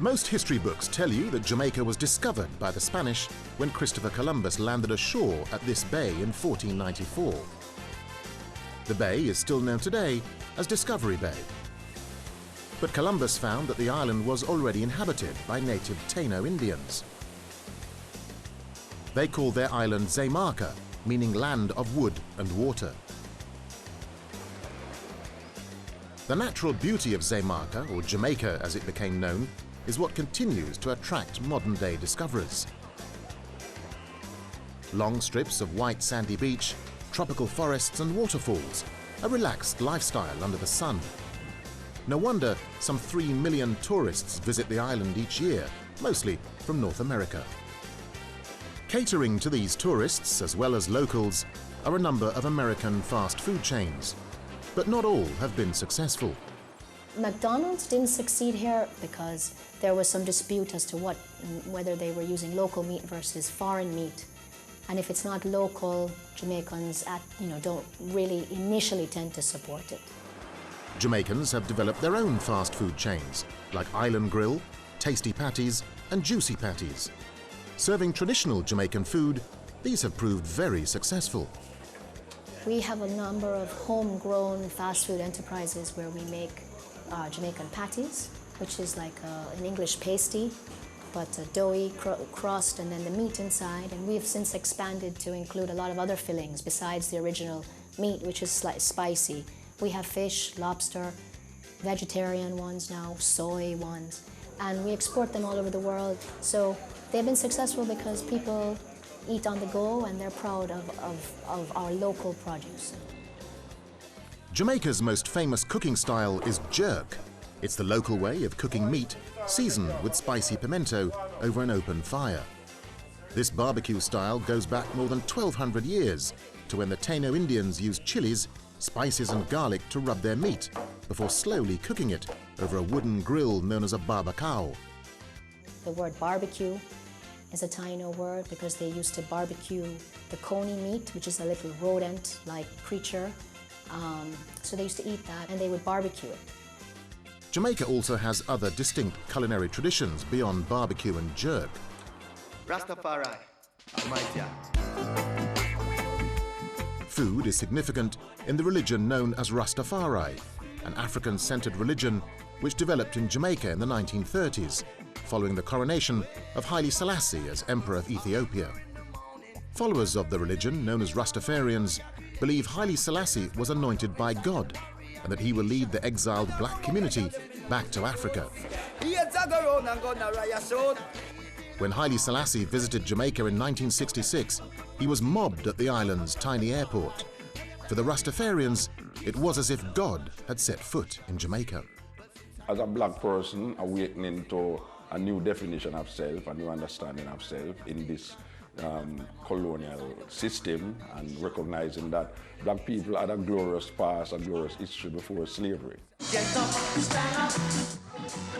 Most history books tell you that Jamaica was discovered by the Spanish when Christopher Columbus landed ashore at this bay in 1494. The bay is still known today as Discovery Bay. But Columbus found that the island was already inhabited by native Taino Indians. They called their island Jamaica, meaning land of wood and water. The natural beauty of Jamaica, or Jamaica as it became known, is what continues to attract modern-day discoverers. Long strips of white sandy beach, tropical forests and waterfalls, a relaxed lifestyle under the sun. No wonder some 3 million tourists visit the island each year, mostly from North America. Catering to these tourists, as well as locals, are a number of American fast food chains. But not all have been successful. McDonald's didn't succeed here because there was some dispute as to whether they were using local meat versus foreign meat. And if it's not local, Jamaicans don't really initially tend to support it. Jamaicans have developed their own fast food chains, like Island Grill, Tasty Patties and Juicy Patties. Serving traditional Jamaican food, these have proved very successful. We have a number of homegrown fast food enterprises where we make Jamaican patties, which is like an English pasty, but a doughy crust and then the meat inside. And we've since expanded to include a lot of other fillings besides the original meat, which is slightly spicy. We have fish, lobster, vegetarian ones now, soy ones, and we export them all over the world. So they've been successful because people eat on the go and they're proud of our local produce. Jamaica's most famous cooking style is jerk. It's the local way of cooking meat, seasoned with spicy pimento over an open fire. This barbecue style goes back more than 1,200 years to when the Taino Indians used chilies, spices and garlic to rub their meat before slowly cooking it over a wooden grill known as a barbacao. The word barbecue is a Taino word because they used to barbecue the coney meat, which is a little rodent-like creature. So they used to eat that and they would barbecue it. Jamaica also has other distinct culinary traditions beyond barbecue and jerk. Rastafari, Almighty. Food is significant in the religion known as Rastafari, an African-centered religion which developed in Jamaica in the 1930s, following the coronation of Haile Selassie as Emperor of Ethiopia. Followers of the religion, known as Rastafarians, believe Haile Selassie was anointed by God and that he will lead the exiled black community back to Africa. When Haile Selassie visited Jamaica in 1966, he was mobbed at the island's tiny airport. For the Rastafarians, it was as if God had set foot in Jamaica. As a black person, awakening to a new definition of self, a new understanding of self in this colonial system, and recognizing that black people had a glorious past, a glorious history before slavery.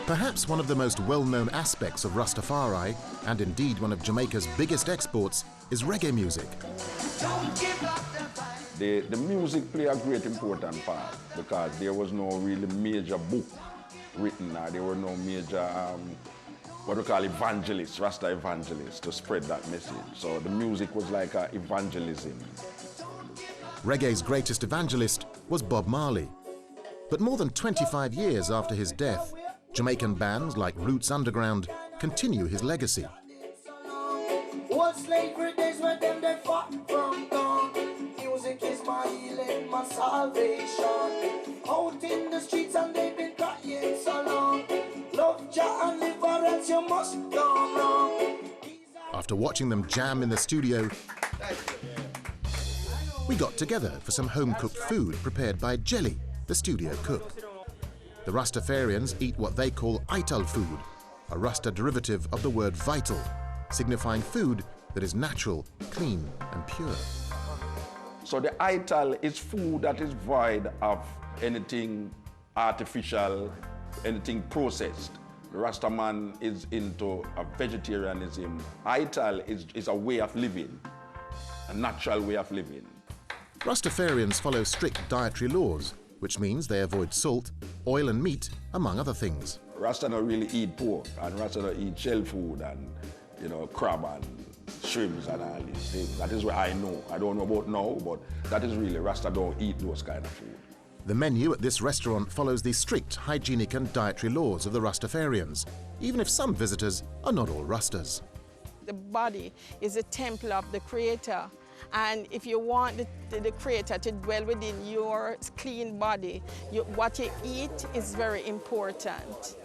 Perhaps one of the most well-known aspects of Rastafari, and indeed one of Jamaica's biggest exports, is reggae music. The music played a great important part because there was no really major book written, there were no major what we call evangelists, Rasta evangelists, to spread that message. So the music was like evangelism. Reggae's greatest evangelist was Bob Marley. But more than 25 years after his death, Jamaican bands like Roots Underground continue his legacy. What slavery days were them that fought from dawn. Music is my healing, my salvation. Out in the streets and they've been crying so long. Love Jah and live or else you must go wrong. After watching them jam in the studio, we got together for some home-cooked food prepared by Jelly, the studio cook. The Rastafarians eat what they call ITAL food, a Rasta derivative of the word vital, signifying food that is natural, clean and pure. So the ITAL is food that is void of anything artificial, anything processed. The Rasta man is into a vegetarianism. ITAL is a way of living, a natural way of living. Rastafarians follow strict dietary laws, which means they avoid salt, oil and meat, among other things. Rasta don't really eat pork, and Rasta don't eat shell food and, crab and shrimps and all these things. That is what I know. I don't know about now, but that is really, Rasta don't eat those kind of food. The menu at this restaurant follows the strict hygienic and dietary laws of the Rastafarians, even if some visitors are not all Rastas. The body is a temple of the Creator, and if you want the Creator to dwell within your clean body, what you eat is very important.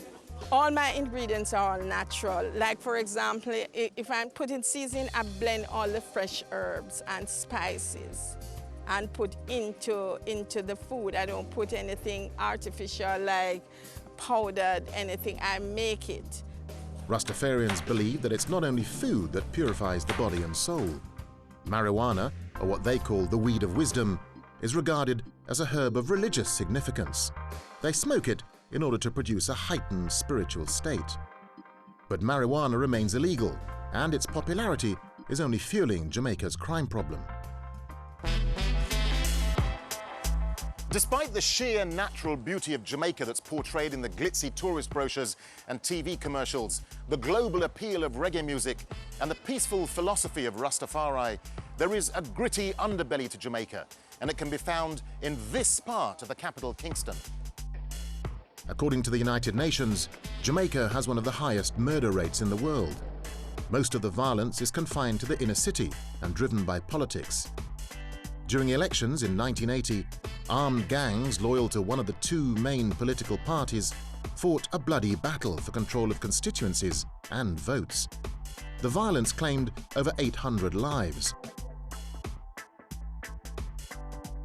All my ingredients are all natural. Like, for example, if I'm putting seasoning, I blend all the fresh herbs and spices and put into the food. I don't put anything artificial like powdered anything. I make it. Rastafarians believe that it's not only food that purifies the body and soul. Marijuana, or what they call the weed of wisdom, is regarded as a herb of religious significance. They smoke it in order to produce a heightened spiritual state. But marijuana remains illegal, and its popularity is only fueling Jamaica's crime problem. Despite the sheer natural beauty of Jamaica that's portrayed in the glitzy tourist brochures and TV commercials, the global appeal of reggae music, and the peaceful philosophy of Rastafari, there is a gritty underbelly to Jamaica, and it can be found in this part of the capital, Kingston. According to the United Nations, Jamaica has one of the highest murder rates in the world. Most of the violence is confined to the inner city and driven by politics. During elections in 1980, armed gangs loyal to one of the two main political parties fought a bloody battle for control of constituencies and votes. The violence claimed over 800 lives.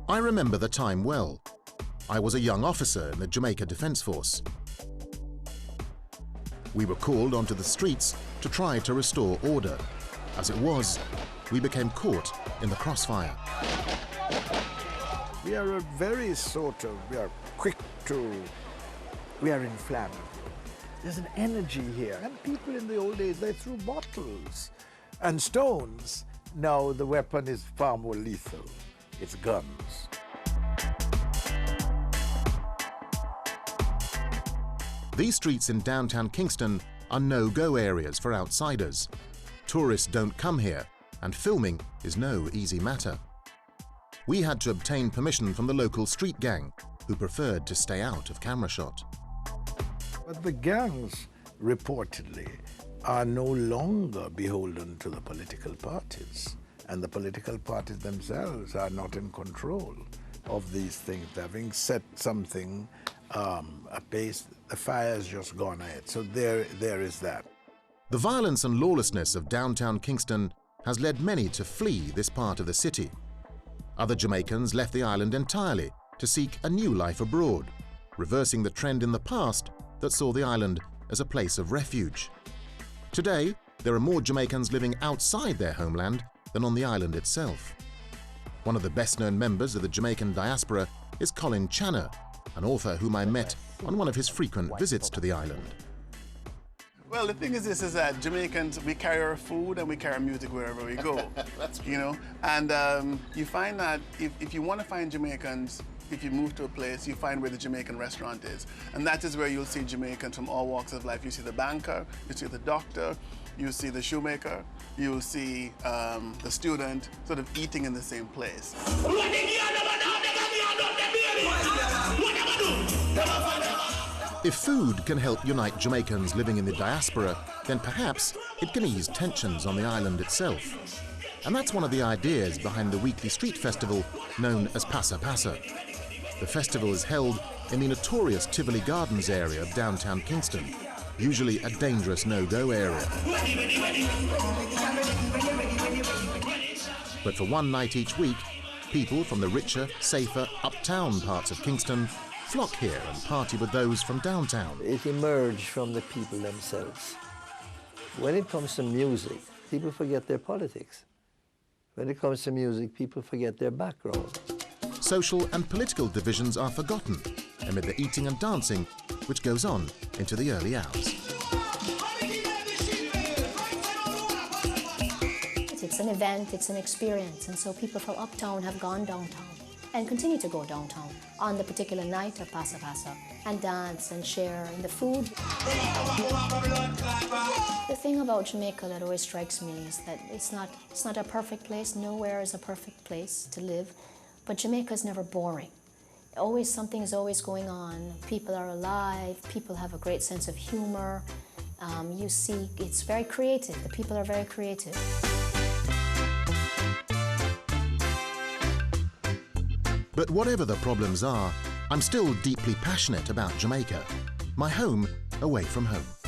I remember the time well. I was a young officer in the Jamaica Defence Force. We were called onto the streets to try to restore order. As it was, we became caught in the crossfire. We are a very we are quick to, we are inflammable. There's an energy here. And people in the old days, they threw bottles and stones. Now the weapon is far more lethal. It's guns. These streets in downtown Kingston are no-go areas for outsiders. Tourists don't come here, and filming is no easy matter. We had to obtain permission from the local street gang, who preferred to stay out of camera shot. But the gangs, reportedly, are no longer beholden to the political parties. And the political parties themselves are not in control of these things. Having set something apace, the fire's just gone ahead. So there is that. The violence and lawlessness of downtown Kingston has led many to flee this part of the city. Other Jamaicans left the island entirely to seek a new life abroad, reversing the trend in the past that saw the island as a place of refuge. Today, there are more Jamaicans living outside their homeland than on the island itself. One of the best-known members of the Jamaican diaspora is Colin Channer, an author whom I met on one of his frequent visits to the island. Well, the thing is this, is that Jamaicans, we carry our food and we carry music wherever we go. That's true. You know? And you find that if you want to find Jamaicans, if you move to a place, you find where the Jamaican restaurant is. And that is where you'll see Jamaicans from all walks of life. You see the banker, you see the doctor, you see the shoemaker, you'll see the student sort of eating in the same place. If food can help unite Jamaicans living in the diaspora, then perhaps it can ease tensions on the island itself. And that's one of the ideas behind the weekly street festival known as Passa Passa. The festival is held in the notorious Tivoli Gardens area of downtown Kingston, usually a dangerous no-go area. But for one night each week, people from the richer, safer, uptown parts of Kingston flock here and party with those from downtown. It emerged from the people themselves. When it comes to music, people forget their politics. When it comes to music, people forget their background. Social and political divisions are forgotten amid the eating and dancing which goes on into the early hours. It's an event, it's an experience, and so people from uptown have gone downtown. and continue to go downtown on the particular night of Pasa Pasa and dance and share in the food. The thing about Jamaica that always strikes me is that it's not a perfect place. Nowhere is a perfect place to live, but Jamaica is never boring. Always something is always going on. People are alive. People have a great sense of humor. You see, it's very creative. The people are very creative. But whatever the problems are, I'm still deeply passionate about Jamaica, my home away from home.